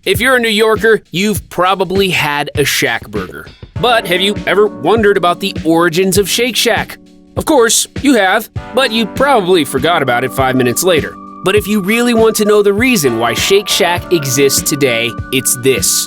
If you're a New Yorker, you've probably had a Shack burger. But have you ever wondered about the origins of Shake Shack? Of course, you have, but you probably forgot about it 5 minutes later. But if you really want to know the reason why Shake Shack exists today, it's this.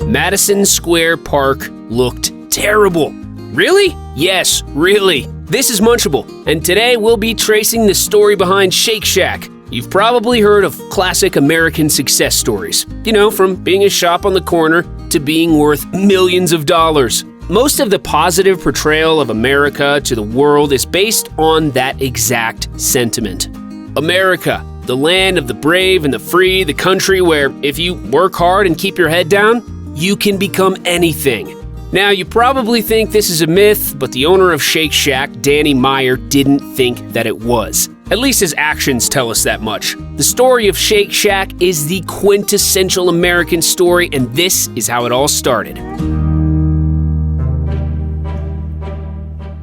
Madison Square Park looked terrible. Really? Yes, really. This is Munchable, and today we'll be tracing the story behind Shake Shack. You've probably heard of classic American success stories. You know, from being a shop on the corner to being worth millions of dollars. Most of the positive portrayal of America to the world is based on that exact sentiment. America, the land of the brave and the free, the country where if you work hard and keep your head down, you can become anything. Now, you probably think this is a myth, but the owner of Shake Shack, Danny Meyer, didn't think that it was. At least his actions tell us that much. The story of Shake Shack is the quintessential American story, and this is how it all started.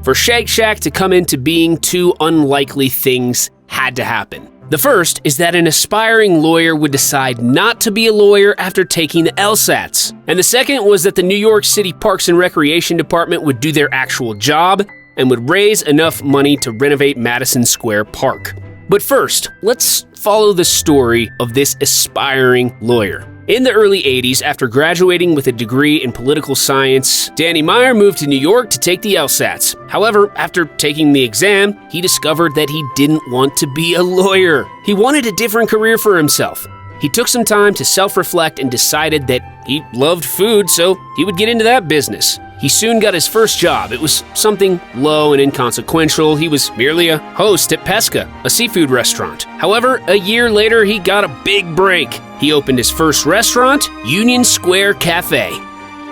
For Shake Shack to come into being, two unlikely things had to happen. The first is that an aspiring lawyer would decide not to be a lawyer after taking the LSATs. And the second was that the New York City Parks and Recreation Department would do their actual job and would raise enough money to renovate Madison Square Park. But first, let's follow the story of this aspiring lawyer. In the early 80s, after graduating with a degree in political science, Danny Meyer moved to New York to take the LSATs. However, after taking the exam, he discovered that he didn't want to be a lawyer. He wanted a different career for himself. He took some time to self-reflect and decided that he loved food, so he would get into that business. He soon got his first job. It was something low and inconsequential. He was merely a host at Pesca, a seafood restaurant. However, a year later, he got a big break. He opened his first restaurant, Union Square Cafe.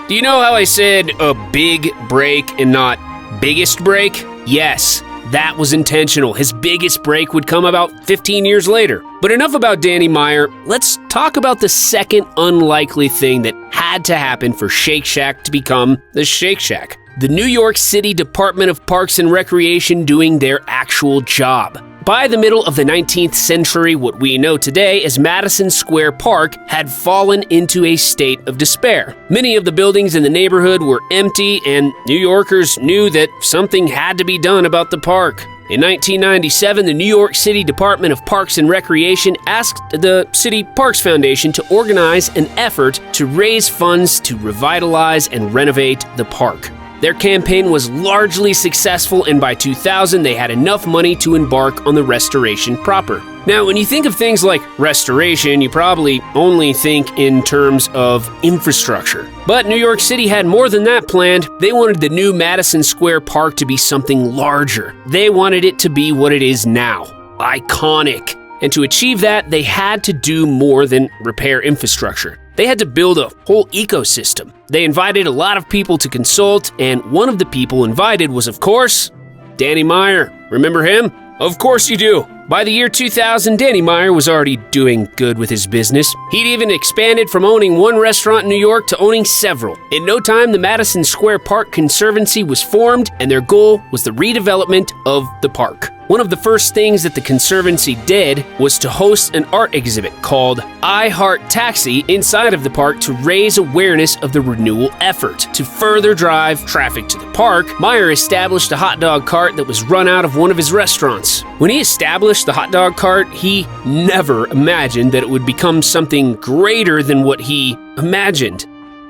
Do you know how I said a big break and not biggest break? Yes, that was intentional. His biggest break would come about 15 years later. But enough about Danny Meyer. Let's talk about the second unlikely thing that had to happen for Shake Shack to become the Shake Shack. The New York City Department of Parks and Recreation doing their actual job. By the middle of the 19th century, what we know today as Madison Square Park had fallen into a state of despair. Many of the buildings in the neighborhood were empty, and New Yorkers knew that something had to be done about the park. In 1997, the New York City Department of Parks and Recreation asked the City Parks Foundation to organize an effort to raise funds to revitalize and renovate the park. Their campaign was largely successful, and by 2000, they had enough money to embark on the restoration proper. Now, when you think of things like restoration, you probably only think in terms of infrastructure. But New York City had more than that planned. They wanted the new Madison Square Park to be something larger. They wanted it to be what it is now, iconic. And to achieve that, they had to do more than repair infrastructure. They had to build a whole ecosystem. They invited a lot of people to consult, and one of the people invited was, of course, Danny Meyer. Remember him? Of course you do. By the year 2000, Danny Meyer was already doing good with his business. He'd even expanded from owning one restaurant in New York to owning several. In no time, the Madison Square Park Conservancy was formed, and their goal was the redevelopment of the park. One of the first things that the Conservancy did was to host an art exhibit called I Heart Taxi inside of the park to raise awareness of the renewal effort. To further drive traffic to the park, Meyer established a hot dog cart that was run out of one of his restaurants. When he established the hot dog cart, he never imagined that it would become something greater than what he imagined.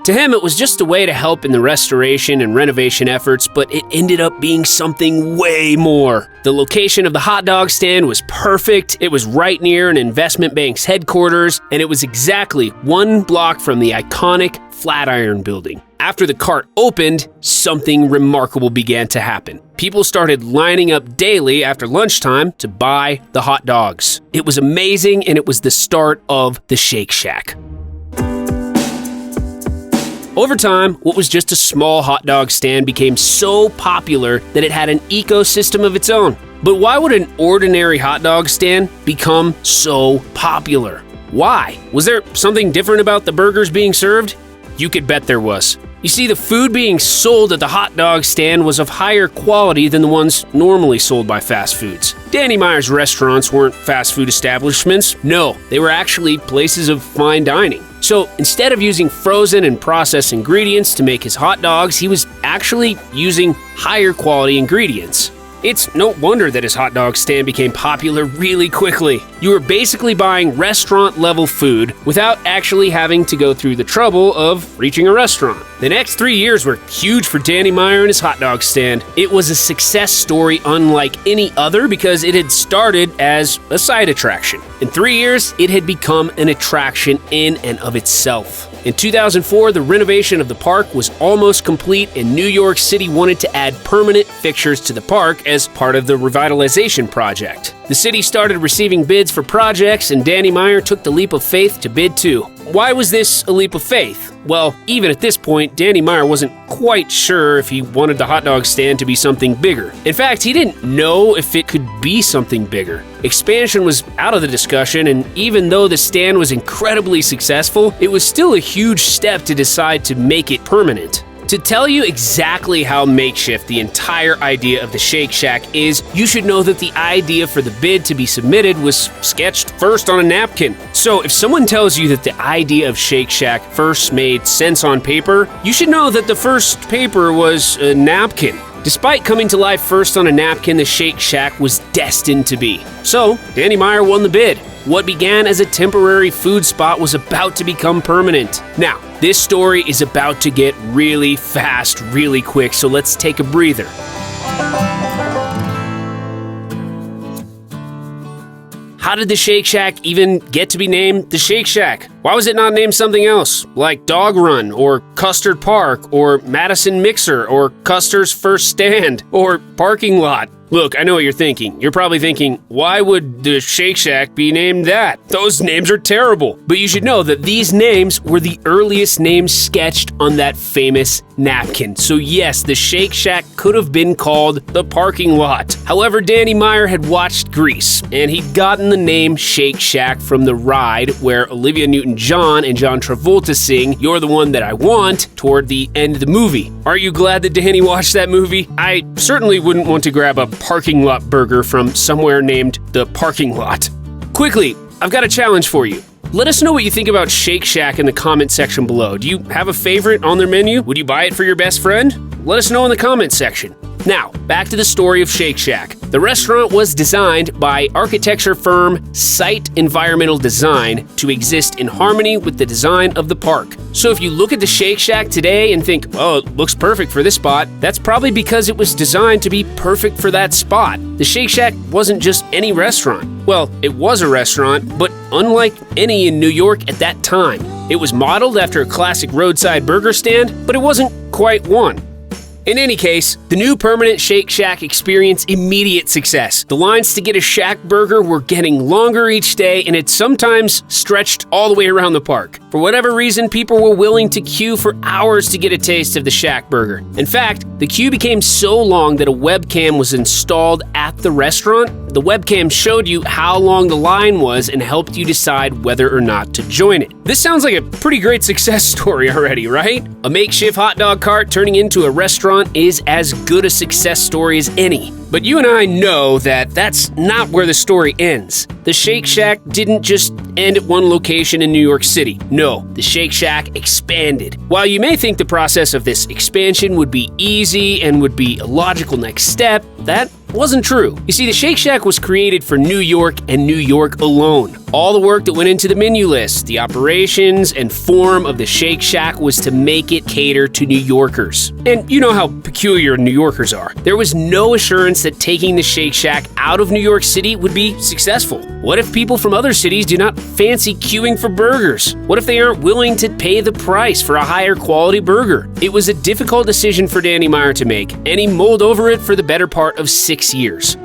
To him, it was just a way to help in the restoration and renovation efforts, but it ended up being something way more. The location of the hot dog stand was perfect. It was right near an investment bank's headquarters, and it was exactly 1 block from the iconic Flatiron Building. After the cart opened, something remarkable began to happen. People started lining up daily after lunchtime to buy the hot dogs. It was amazing, and it was the start of the Shake Shack. Over time, what was just a small hot dog stand became so popular that it had an ecosystem of its own. But why would an ordinary hot dog stand become so popular? Why? Was there something different about the burgers being served? You could bet there was. You see, the food being sold at the hot dog stand was of higher quality than the ones normally sold by fast foods. Danny Meyer's restaurants weren't fast food establishments. No, they were actually places of fine dining. So instead of using frozen and processed ingredients to make his hot dogs, he was actually using higher quality ingredients. It's no wonder that his hot dog stand became popular really quickly. You were basically buying restaurant-level food without actually having to go through the trouble of reaching a restaurant. The next 3 years were huge for Danny Meyer and his hot dog stand. It was a success story unlike any other because it had started as a side attraction. In 3 years, it had become an attraction in and of itself. In 2004, the renovation of the park was almost complete, and New York City wanted to add permanent fixtures to the park as part of the revitalization project. The city started receiving bids for projects, and Danny Meyer took the leap of faith to bid too. Why was this a leap of faith? Well, even at this point, Danny Meyer wasn't quite sure if he wanted the hot dog stand to be something bigger. In fact, he didn't know if it could be something bigger. Expansion was out of the discussion, and even though the stand was incredibly successful, it was still a huge step to decide to make it permanent. To tell you exactly how makeshift the entire idea of the Shake Shack is, you should know that the idea for the bid to be submitted was sketched first on a napkin. So if someone tells you that the idea of Shake Shack first made sense on paper, you should know that the first paper was a napkin. Despite coming to life first on a napkin, the Shake Shack was destined to be. So, Danny Meyer won the bid. What began as a temporary food spot was about to become permanent. Now, this story is about to get really fast, really quick, so let's take a breather. How did the Shake Shack even get to be named the Shake Shack? Why was it not named something else, like Dog Run, or Custard Park, or Madison Mixer, or Custer's First Stand, or Parking Lot? Look, I know what you're thinking. You're probably thinking, why would the Shake Shack be named that? Those names are terrible. But you should know that these names were the earliest names sketched on that famous napkin. So yes, the Shake Shack could have been called the Parking Lot. However, Danny Meyer had watched Grease, and he'd gotten the name Shake Shack from the ride where Olivia Newton-John and John Travolta sing "You're the One That I Want" toward the end of the movie. Are you glad that Danny watched that movie? I certainly wouldn't want to grab a parking lot burger from somewhere named the Parking Lot. Quickly, I've got a challenge for you. Let us know what you think about Shake Shack in the comment section below. Do you have a favorite on their menu? Would you buy it for your best friend? Let us know in the comment section. Now, back to the story of Shake Shack. The restaurant was designed by architecture firm Site Environmental Design to exist in harmony with the design of the park. So if you look at the Shake Shack today and think, oh, it looks perfect for this spot, that's probably because it was designed to be perfect for that spot. The Shake Shack wasn't just any restaurant. Well, it was a restaurant, but unlike any in New York at that time. It was modeled after a classic roadside burger stand, but it wasn't quite one. In any case, the new permanent Shake Shack experienced immediate success. The lines to get a Shack burger were getting longer each day, and it sometimes stretched all the way around the park. For whatever reason, people were willing to queue for hours to get a taste of the Shack burger. In fact, the queue became so long that a webcam was installed at the restaurant. The webcam showed you how long the line was and helped you decide whether or not to join it. This sounds like a pretty great success story already, right? A makeshift hot dog cart turning into a restaurant is as good a success story as any. But you and I know that that's not where the story ends. The Shake Shack didn't just end at one location in New York City. No, the Shake Shack expanded. While you may think the process of this expansion would be easy and would be a logical next step, that wasn't true. You see, the Shake Shack was created for New York and New York alone. All the work that went into the menu list, the operations and form of the Shake Shack was to make it cater to New Yorkers. And you know how peculiar New Yorkers are. There was no assurance that taking the Shake Shack out of New York City would be successful. What if people from other cities do not fancy queuing for burgers? What if they aren't willing to pay the price for a higher quality burger? It was a difficult decision for Danny Meyer to make, and he mulled over it for the better part of 6 years.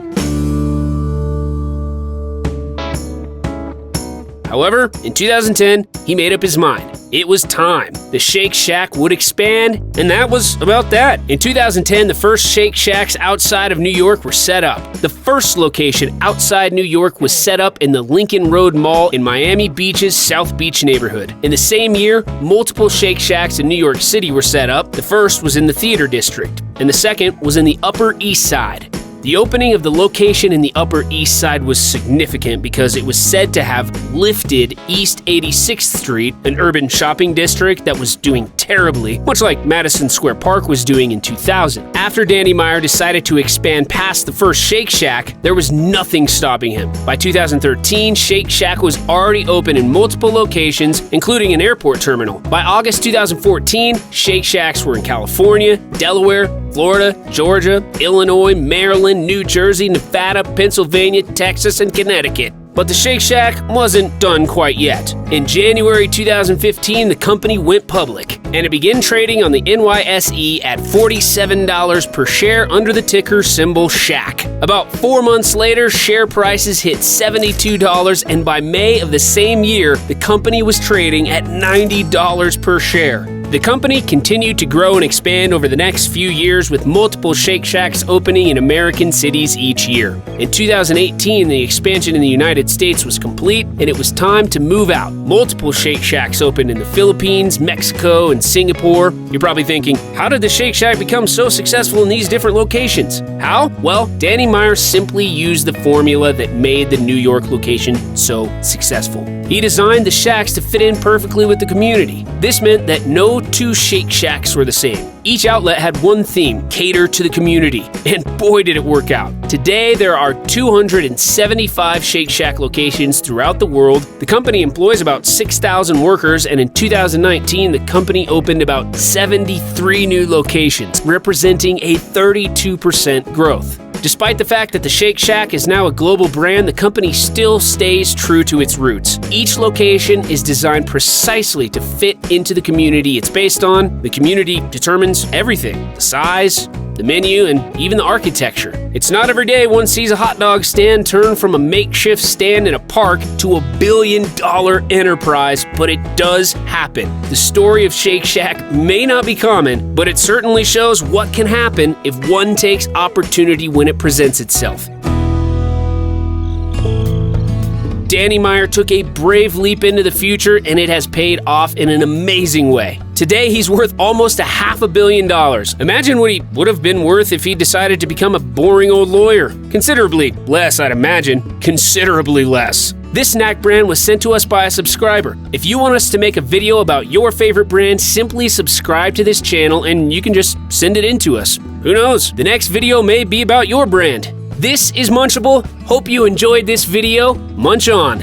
However, in 2010, he made up his mind. it was time. The Shake Shack would expand, and that was about that. In 2010, the first Shake Shacks outside of New York were set up. The first location outside New York was set up in the Lincoln Road Mall in Miami Beach's South Beach neighborhood. In the same year, multiple Shake Shacks in New York City were set up. The first was in the Theater District, and the second was in the Upper East Side. The opening of the location in the Upper East Side was significant because it was said to have lifted East 86th Street, an urban shopping district that was doing terribly, much like Madison Square Park was doing in 2000. After Danny Meyer decided to expand past the first Shake Shack, there was nothing stopping him. By 2013, Shake Shack was already open in multiple locations, including an airport terminal. By August 2014, Shake Shacks were in California, Delaware, Florida, Georgia, Illinois, Maryland, New Jersey, Nevada, Pennsylvania, Texas, and Connecticut. But the Shake Shack wasn't done quite yet. In January 2015, the company went public, and it began trading on the NYSE at $47 per share under the ticker symbol SHACK. About 4 months later, share prices hit $72, and by May of the same year, the company was trading at $90 per share. The company continued to grow and expand over the next few years, with multiple Shake Shacks opening in American cities each year. In 2018, the expansion in the United States was complete, and it was time to move out. Multiple Shake Shacks opened in the Philippines, Mexico, and Singapore. You're probably thinking, how did the Shake Shack become so successful in these different locations? How? Well, Danny Meyer simply used the formula that made the New York location so successful. He designed the Shacks to fit in perfectly with the community. This meant that no two Shake Shacks were the same. Each outlet had one theme: cater to the community. And boy, did it work out. Today, there are 275 Shake Shack locations throughout the world. The company employs about 6,000 workers, and in 2019, the company opened about 73 new locations, representing a 32% growth. Despite the fact that the Shake Shack is now a global brand, the company still stays true to its roots. Each location is designed precisely to fit into the community it's based on. The community determines everything: the size, the menu, and even the architecture. It's not every day one sees a hot dog stand turn from a makeshift stand in a park to $1 billion enterprise, but it does happen. The story of Shake Shack may not be common, but it certainly shows what can happen if one takes opportunity when it presents itself. Danny Meyer took a brave leap into the future, and it has paid off in an amazing way. Today, he's worth almost $500 million. Imagine what he would have been worth if he decided to become a boring old lawyer. Considerably less, I'd imagine. Considerably less. This snack brand was sent to us by a subscriber. If you want us to make a video about your favorite brand, simply subscribe to this channel and you can just send it in to us. Who knows? The next video may be about your brand. This is Munchable. Hope you enjoyed this video. Munch on.